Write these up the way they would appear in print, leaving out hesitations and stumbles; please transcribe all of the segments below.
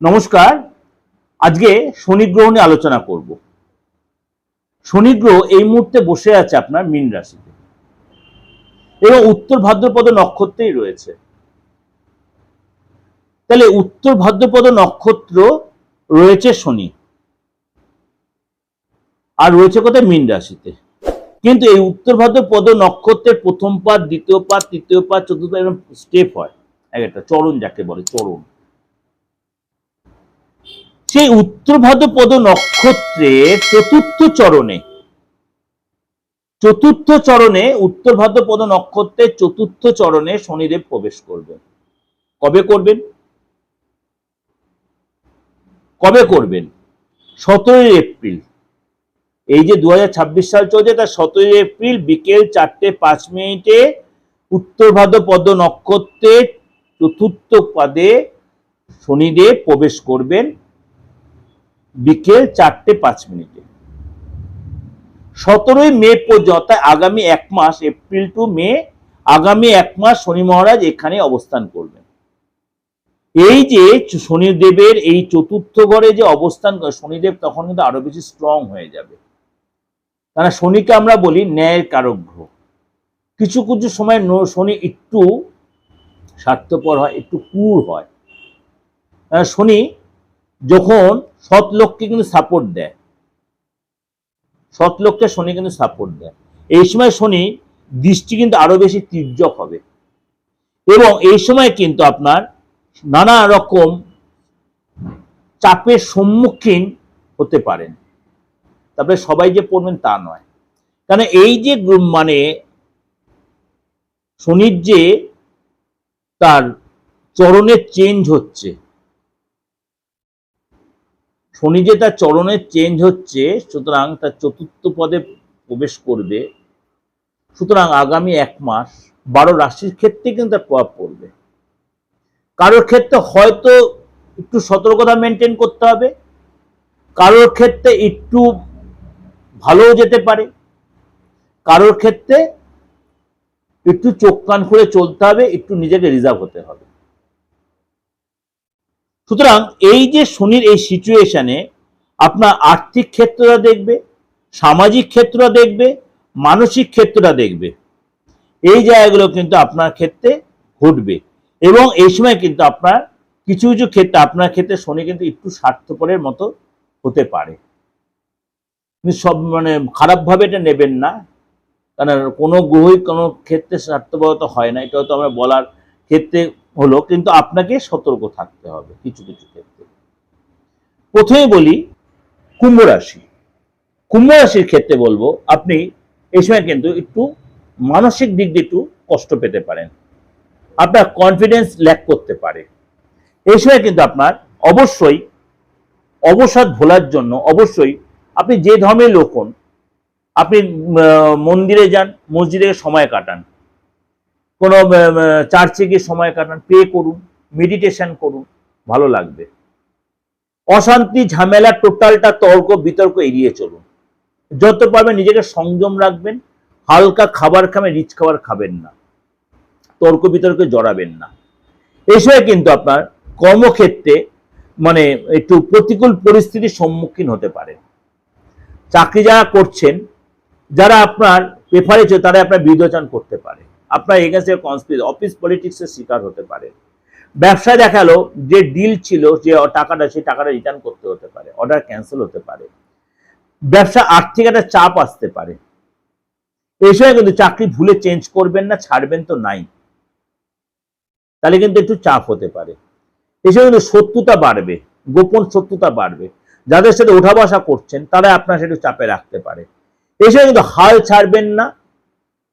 নমস্কার। আজকে শনি গ্রহ নিয়ে আলোচনা করব। শনি গ্রহ এই মুহূর্তে বসে আছে আপনার মীন রাশিতে এবং উত্তর ভাদ্রপদ নক্ষত্রেই রয়েছে। তাহলে উত্তর ভাদ্রপদ নক্ষত্র রয়েছে শনি, আর রয়েছে কোথায়? মীন রাশিতে। কিন্তু এই উত্তর ভাদ্রপদ নক্ষত্রের প্রথম পাদ, দ্বিতীয় পাদ, তৃতীয় পাদ, চতুর্থ পাদ এরকম স্টেপ হয়, এক একটা চরণ যাকে বলে চরণ। সেই উত্তর ভাদ্রপদ নক্ষত্রের চতুর্থ চরণে উত্তর ভাদ্রপদ নক্ষত্রের চতুর্থ চরণে শনিদেব প্রবেশ করবেন। কবে করবেন? 17 এপ্রিল। এই যে 2026 সাল চলছে, তার 17 এপ্রিল বিকেল 4:05 উত্তর ভাদ্রপদ নক্ষত্রের চতুর্থ পাদে শনিদেব প্রবেশ করবেন বিকেল 4:05। 17 মে পর্যন্ত আগামী এক মাস, এপ্রিল টু মে, আগামী এক মাস শনি মহারাজ এখানে অবস্থান করবেন। এই যে শনিদেবের এই চতুর্থ ঘরে যে অবস্থান করে শনিদেব, তখন কিন্তু আরো বেশি স্ট্রং হয়ে যাবে। কারণ শনিকে আমরা বলি ন্যায়ের কারক গ্রহ। কিছু কিছু সময় শনি একটু স্বার্থপর হয়, একটু ক্রূর হয়। শনি যখন সৎ লোককে কিন্তু সাপোর্ট দেয়, শনি কিন্তু সাপোর্ট দেয়। এই সময় শনি দৃষ্টি কিন্তু আরো বেশি তীর্যক হবে এবং এই সময় কিন্তু আপনার নানা রকম চাপের সম্মুখীন হতে পারেন। তবে সবাই যে পড়বেন তা নয়। কারণ এই যে মানে শনির যে তার চরণের চেঞ্জ হচ্ছে, সুতরাং তার চতুর্থ পদে প্রবেশ করবে। সুতরাং আগামী এক মাস 12 রাশির ক্ষেত্রে কিন্তু তার প্রভাব পড়বে। কারোর ক্ষেত্রে হয়তো একটু সতর্কতা মেনটেন করতে হবে, কারোর ক্ষেত্রে একটু ভালোও যেতে পারে, কারোর ক্ষেত্রে একটু চোখ কান খুলে চলতে হবে, একটু নিজেকে রিজার্ভ হতে হবে। সুতরাং এই যে শনির এই সিচুয়েশনে আপনার আর্থিক ক্ষেত্রটা দেখবে, সামাজিক ক্ষেত্রটা দেখবে, মানসিক ক্ষেত্রটা দেখবে। এই জায়গাগুলো কিন্তু আপনার ক্ষেত্রে ঘটবে এবং এই সময় কিন্তু আপনার কিছু কিছু ক্ষেত্রে আপনার ক্ষেত্রে শনি কিন্তু একটু স্বার্থপরের মতো হতে পারে। সব মানে খারাপভাবে এটা নেবেন না, কারণ কোনো গ্রহই কোনো ক্ষেত্রে স্বার্থপরতা হয় না, এটা হয়তো আমরা বলার ক্ষেত্রে হলো, কিন্তু আপনাকে সতর্ক থাকতে হবে কিছু কিছু ক্ষেত্রে। প্রথমে বলি কুম্ভ রাশি। কুম্ভ রাশির ক্ষেত্রে বলবো আপনি এই সময় কিন্তু একটু মানসিক দিক দিয়ে একটু কষ্ট পেতে পারেন, আপনার কনফিডেন্স ল্যাক করতে পারে। এই সময় কিন্তু আপনার অবশ্যই অবসাদ ভোলার জন্য অবশ্যই আপনি যে ধর্মের লোক হন, আপনি মন্দিরে যান, মসজিদে সময় কাটান, কোনো চার্চে গিয়ে সময় কাটান, প্রে করুন, মেডিটেশন করুন, ভালো লাগবে। অশান্তি ঝামেলা টোটালটা তর্ক বিতর্ক এড়িয়ে চলুন। যত পারবেন নিজেকে সংযম রাখবেন, হালকা খাবার খাবেন, রিচ খাবার খাবেন না, তর্ক বিতর্কে জড়াবেন না। এই সময় কিন্তু আপনার কর্মক্ষেত্রে মানে একটু প্রতিকূল পরিস্থিতির সম্মুখীন হতে পারে। চাকরি যারা করছেন, যারা আপনার প্রেফারেন্স, তারা আপনার বিরোধন করতে পারে, আপনার এগেন্সে কনস্পিরেসি, অফিস পলিটিক্সের শিকার হতে পারে। ব্যবসায় দেখালো যে ডিল ছিল, যে টাকাটা, সেই টাকাটা রিটার্ন করতে হতে পারে, অর্ডার ক্যান্সেল হতে পারে, ব্যবসা আর্থিক একটা চাপ আসতে পারে। এই সময় কিন্তু চাকরি ভুলে চেঞ্জ করবেন না, ছাড়বেন তো নাই, তাহলে কিন্তু একটু চাপ হতে পারে। এই সময় কিন্তু শত্রুতা বাড়বে, গোপন শত্রুতা বাড়বে। যাদের সাথে ওঠা বসা করছেন তারা আপনার সাথে চাপে রাখতে পারে। এই সময় কিন্তু হাল ছাড়বেন না।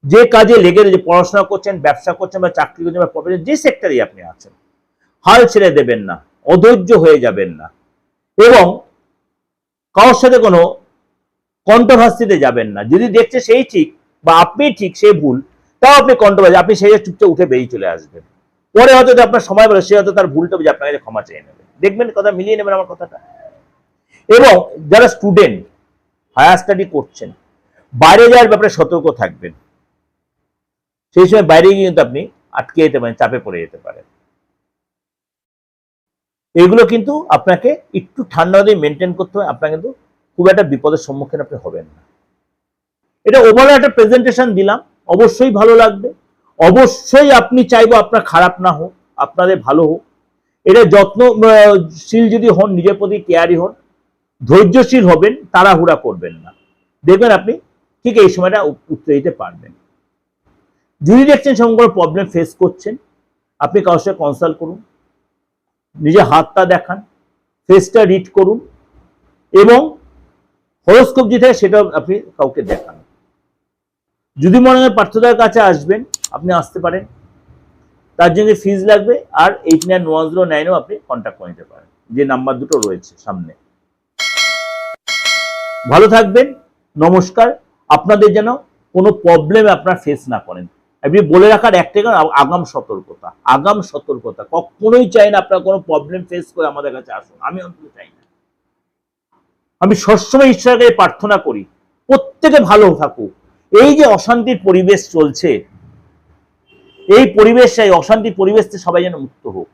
যে কাজে লেগে যে পড়াশোনা করছেন, ব্যবসা করছেন বা চাকরি করছেন বা প্রফেশন, যে সেক্টরে আপনি আছেন, হাল ছেড়ে দেবেন না, অধৈর্য হয়ে যাবেন না এবং কারোর সাথে কোনো কন্ট্রোভার্সিতে যাবেন না। যদি দেখছে সেই ঠিক বা আপনি ঠিক, সে ভুল, তাও আপনি কন্ট্রোভার্সি, আপনি সেই চুপচাপ উঠে বেরিয়ে চলে আসবেন। পরে হয়তো আপনার সময় বলে সে হয়তো তার ভুলটা বুঝে আপনার কাছে ক্ষমা চেয়ে নেবে। দেখবেন কথা মিলিয়ে নেবেন আমার কথাটা। এবং যারা স্টুডেন্ট, হায়ার স্টাডি করছেন, বাইরে যাওয়ার ব্যাপারে সতর্ক থাকবেন। সেই সময় বাইরে গিয়ে কিন্তু আপনি আটকে যেতে পারেন, চাপে পড়ে যেতে পারেন। এগুলো কিন্তু আপনাকে একটু ঠান্ডা দিয়ে মেনটেন করতে হবে, আপনার কিন্তু খুব একটা বিপদের সম্মুখীন আপনি হবেন না। এটা ওভারঅল একটা প্রেজেন্টেশন দিলাম, অবশ্যই ভালো লাগবে, অবশ্যই আপনি চাইবো আপনার খারাপ না হোক, আপনাদের ভালো হোক। এটা যত্নশীল যদি হন, নিজের প্রতি কেয়ারি হন, ধৈর্যশীল হবেন, তাড়াহুড়া করবেন না, দেখবেন আপনি ঠিক এই সময়টা উঠতে দিতে পারবেন। যদি দেখছেন সেরকম কোনো প্রবলেম ফেস করছেন, আপনি কারোর সাথে কনসাল্ট করুন, নিজের হাতটা দেখান, ফেসটা রিড করুন, এবং হরোস্কোপ যেটা সেটা আপনি কাউকে দেখান। যদি মনে হয় পার্থদার কাছে আসবেন, আপনি আসতে পারেন, তার জন্য ফিজ লাগবে, আর 891090 আপনি কন্ট্যাক্ট করে নিতে পারেন, যে নাম্বার দুটো রয়েছে সামনে। ভালো থাকবেন, নমস্কার। আপনাদের যেন কোনো প্রবলেম আপনার ফেস না করেন। আপনি বলে রাখার একটাই কারণ, আগাম সতর্কতা, আগাম সতর্কতা। কখনোই চাই না আপনার কোনো প্রবলেম ফেস করে আমাদের কাছে আসুন, আমি অন্তত চাই না। আমি সবসময় ঈশ্বরের কাছে প্রার্থনা করি প্রত্যেকে ভালো থাকুক। এই যে অশান্তির পরিবেশ চলছে, এই পরিবেশটাই, অশান্তির পরিবেশ থেকে সবাই যেন মুক্ত হোক,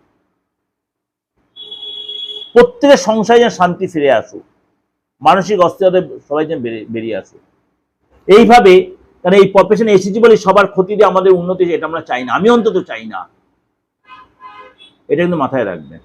প্রত্যেকের সংসারে যেন শান্তি ফিরে আসুক, মানসিক অস্থিরতা সবাই যেন বেরিয়ে আসুক। এইভাবে, কারণ এই প্রফেশনে এসেছি বলে সবার ক্ষতি দিয়ে আমাদের উন্নতি, এটা আমরা চাই না, আমি অন্তত চাই না, এটা কিন্তু মাথায় রাখবেন।